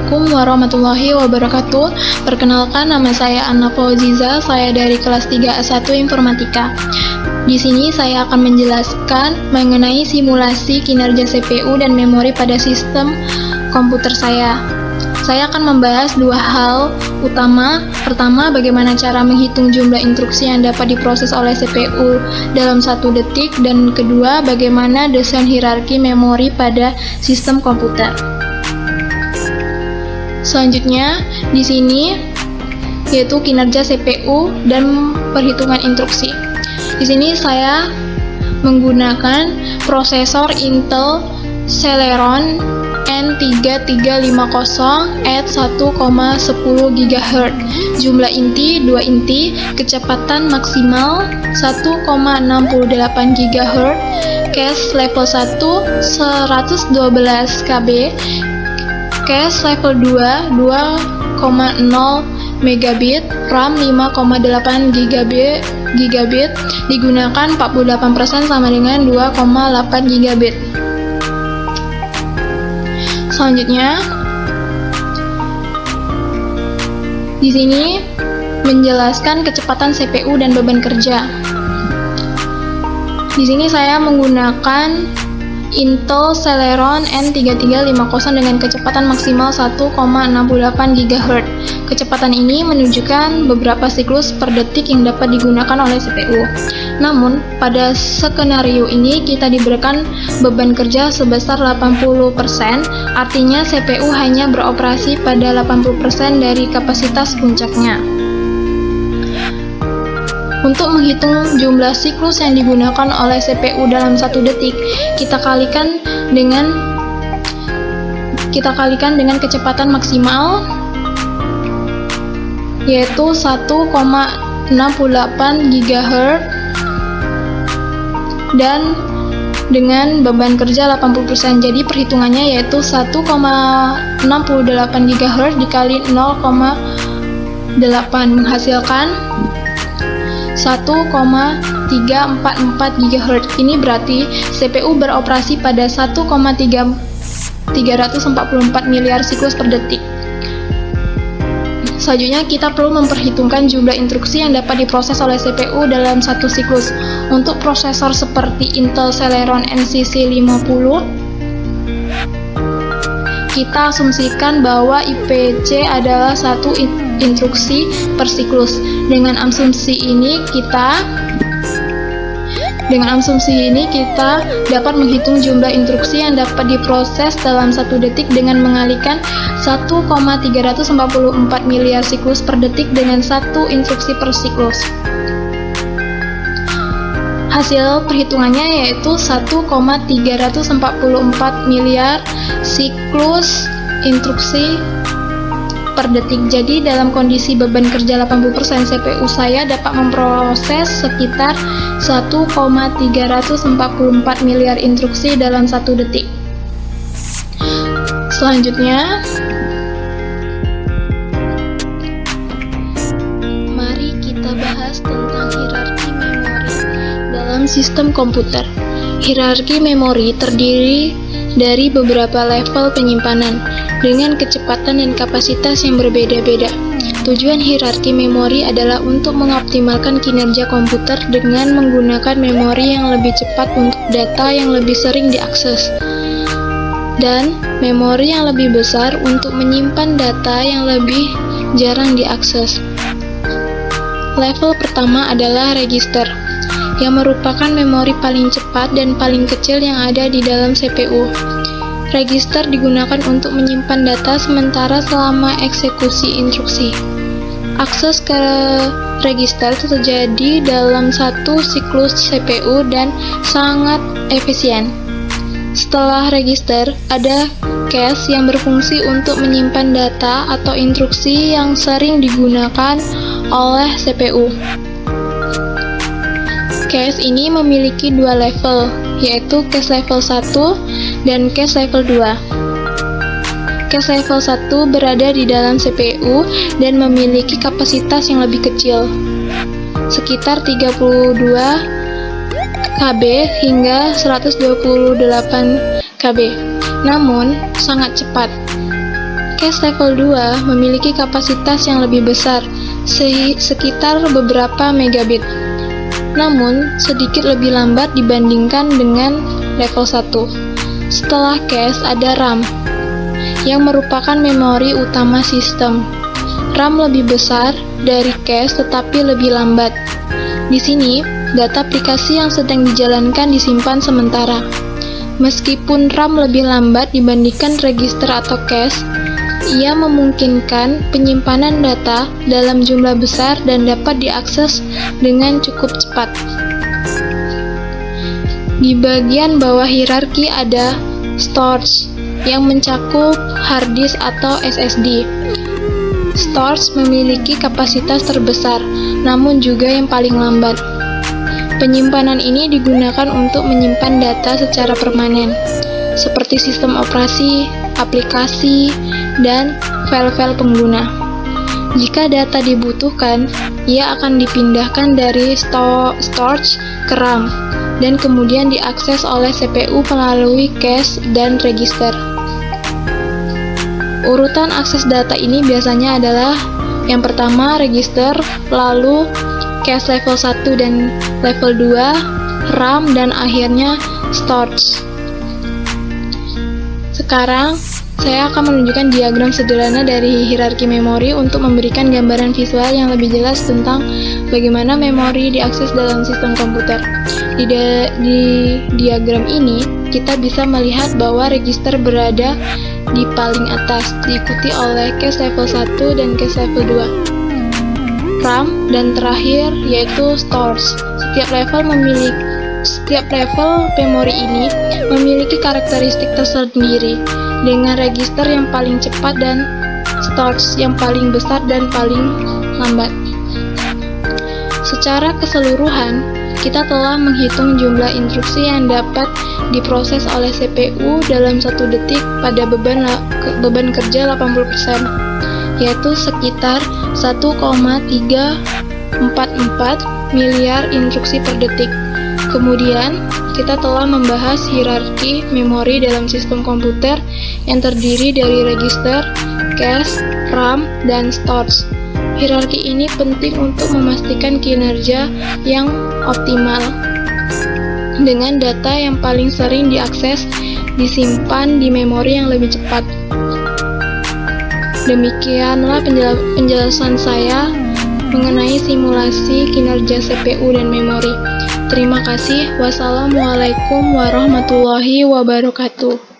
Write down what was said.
Assalamualaikum warahmatullahi wabarakatuh. Perkenalkan, nama saya Anna Fauziza, saya dari kelas 3A1 Informatika. Di sini saya akan menjelaskan mengenai simulasi kinerja CPU dan memori pada sistem komputer saya. Saya akan membahas dua hal utama. Pertama, bagaimana cara menghitung jumlah instruksi yang dapat diproses oleh CPU dalam 1 detik, dan kedua, bagaimana desain hierarki memori pada sistem komputer. Selanjutnya, di sini yaitu kinerja CPU dan perhitungan instruksi. Di sini saya menggunakan prosesor Intel Celeron N3350 at 1,10 GHz. Jumlah inti 2 inti, kecepatan maksimal 1,68 GHz, cache level 1 112 KB, cache level 2 2,0 megabit, RAM 5,8 gigabit, digunakan 48% sama dengan 2,8 gigabit. Selanjutnya, di sini menjelaskan kecepatan CPU dan beban kerja. Di sini saya menggunakan Intel Celeron N3350 dengan kecepatan maksimal 1,68 GHz. Kecepatan ini menunjukkan beberapa siklus per detik yang dapat digunakan oleh CPU. Namun, pada skenario ini kita diberikan beban kerja sebesar 80%, artinya CPU hanya beroperasi pada 80% dari kapasitas puncaknya. Untuk menghitung jumlah siklus yang digunakan oleh CPU dalam 1 detik, kita kalikan dengan kecepatan maksimal, yaitu 1,68 GHz, dan dengan beban kerja 80%. Jadi perhitungannya yaitu 1,68 GHz dikali 0,8 menghasilkan 1,344 GHz. Ini berarti CPU beroperasi pada 1,344 miliar siklus per detik. Selanjutnya, kita perlu memperhitungkan jumlah instruksi yang dapat diproses oleh CPU dalam satu siklus. Untuk prosesor seperti Intel Celeron NCC50, kita asumsikan bahwa IPC adalah 1 instruksi per siklus. Dengan asumsi ini kita dapat menghitung jumlah instruksi yang dapat diproses dalam 1 detik dengan mengalihkan 1,344 miliar siklus per detik dengan 1 instruksi per siklus. Hasil perhitungannya yaitu 1,344 miliar siklus instruksi per detik. Jadi dalam kondisi beban kerja 80%, CPU saya dapat memproses sekitar 1,344 miliar instruksi dalam 1 detik. Selanjutnya, mari kita bahas tentang hierarki memori dalam sistem komputer. Hierarki memori terdiri dari beberapa level penyimpanan dengan kecepatan dan kapasitas yang berbeda-beda. Tujuan hierarki memori adalah untuk mengoptimalkan kinerja komputer dengan menggunakan memori yang lebih cepat untuk data yang lebih sering diakses, dan memori yang lebih besar untuk menyimpan data yang lebih jarang diakses. Level pertama adalah register, yang merupakan memori paling cepat dan paling kecil yang ada di dalam CPU. Register digunakan untuk menyimpan data sementara selama eksekusi instruksi. Akses ke register terjadi dalam satu siklus CPU dan sangat efisien. Setelah register, ada cache yang berfungsi untuk menyimpan data atau instruksi yang sering digunakan oleh CPU. Cache ini memiliki dua level, yaitu cache level 1 dan cache level 2. Cache level 1 berada di dalam CPU dan memiliki kapasitas yang lebih kecil, sekitar 32 KB hingga 128 KB, namun sangat cepat. Cache level 2 memiliki kapasitas yang lebih besar, sekitar beberapa megabit, namun sedikit lebih lambat dibandingkan dengan level 1. Setelah cache ada RAM, yang merupakan memori utama sistem. RAM lebih besar dari cache tetapi lebih lambat. Di sini, data aplikasi yang sedang dijalankan disimpan sementara. Meskipun RAM lebih lambat dibandingkan register atau cache, ia memungkinkan penyimpanan data dalam jumlah besar dan dapat diakses dengan cukup cepat. Di bagian bawah hierarki ada storage yang mencakup hard disk atau SSD. Storage memiliki kapasitas terbesar, namun juga yang paling lambat. Penyimpanan ini digunakan untuk menyimpan data secara permanen, seperti sistem operasi, aplikasi, dan file-file pengguna. Jika data dibutuhkan, ia akan dipindahkan dari storage ke RAM, dan kemudian diakses oleh CPU melalui cache dan register. Urutan akses data ini biasanya adalah yang pertama register, lalu cache level 1 dan level 2, RAM, dan akhirnya storage. Sekarang, saya akan menunjukkan diagram sederhana dari hierarki memori untuk memberikan gambaran visual yang lebih jelas tentang bagaimana memori diakses dalam sistem komputer. Di diagram ini, kita bisa melihat bahwa register berada di paling atas, diikuti oleh cache level 1 dan cache level 2. RAM, dan terakhir yaitu storage. Setiap level memori ini memiliki karakteristik tersendiri, dengan register yang paling cepat dan storage yang paling besar dan paling lambat. Secara keseluruhan, kita telah menghitung jumlah instruksi yang dapat diproses oleh CPU dalam 1 detik pada beban kerja 80%. Yaitu sekitar 1,344 miliar instruksi per detik. Kemudian, kita telah membahas hierarki memori dalam sistem komputer yang terdiri dari register, cache, RAM, dan storage. Hierarki ini penting untuk memastikan kinerja yang optimal, dengan data yang paling sering diakses disimpan di memori yang lebih cepat. Demikianlah penjelasan saya mengenai simulasi kinerja CPU dan memori. Terima kasih. Wassalamualaikum warahmatullahi wabarakatuh.